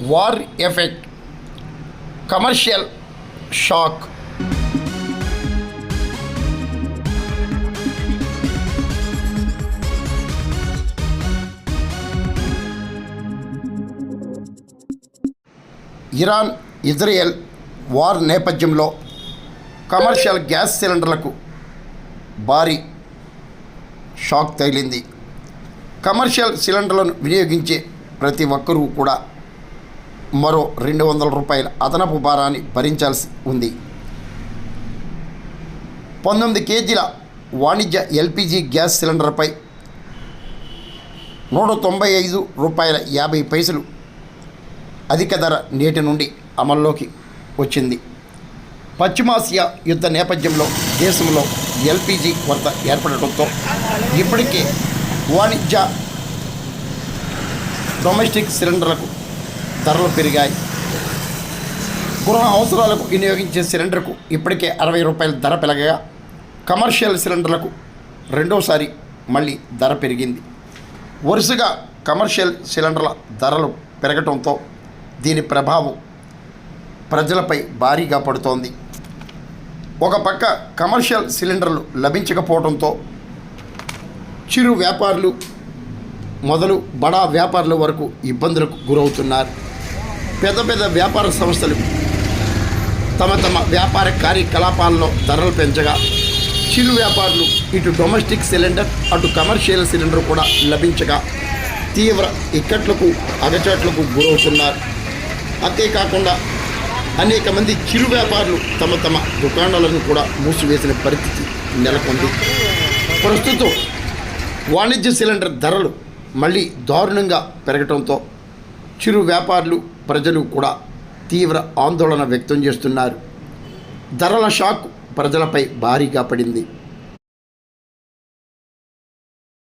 War effect, commercial shock. Iran Israel war నేపథ్యంలో commercial gas సిలిండర్లకు భారీ shock తగిలింది. Commercial సిలిండర్లను వినియోగించే ప్రతి ఒక్కరూ కూడా మరో $200 అదనపు భారాన్ని భరించాల్సి ఉంది. 19 కేజీల వాణిజ్య ఎల్పిజి గ్యాస్ సిలిండర్పై $195.50 అధిక ధర నేటి నుండి అమల్లోకి వచ్చింది. పశ్చిమాసియా యుద్ధ నేపథ్యంలో దేశంలో ఎల్పిజి కొరత ఏర్పడటంతో ఇప్పటికే వాణిజ్య డొమెస్టిక్ సిలిండర్లకు ధరలు పెరిగాయి. గృహ అవసరాలకు వినియోగించే సిలిండర్కు ఇప్పటికే $60 ధర పెరగగా కమర్షియల్ సిలిండర్లకు రెండోసారి మళ్ళీ ధర పెరిగింది. వరుసగా కమర్షియల్ సిలిండర్ల ధరలు పెరగటంతో దీని ప్రభావం ప్రజలపై భారీగా పడుతోంది. ఒక పక్క కమర్షియల్ సిలిండర్లు లభించకపోవడంతో చిరు వ్యాపారులు మొదలు బడా వ్యాపారుల వరకు ఇబ్బందులకు గురవుతున్నారు. పెద్ద పెద్ద వ్యాపార సంస్థలు తమ వ్యాపార కార్యకలాపాల్లో ధరలు పెంచగా చిరు వ్యాపారులు ఇటు డొమెస్టిక్ సిలిండర్ అటు కమర్షియల్ సిలిండర్ కూడా లభించగా తీవ్ర ఇక్కట్లకు అగచాట్లకు గురవుతున్నారు. అంతేకాకుండా అనేక మంది చిరు వ్యాపారులు తమ దుకాణాలను కూడా మూసివేసిన పరిస్థితి నెలకొంది. ప్రస్తుతం వాణిజ్య సిలిండర్ ధరలు మళ్ళీ దారుణంగా పెరగడంతో చిరు వ్యాపారులు ప్రజలు కూడా తీవ్ర ఆందోళన వ్యక్తం చేస్తున్నారు. ధరల షాక్ ప్రజలపై భారీగా పడింది.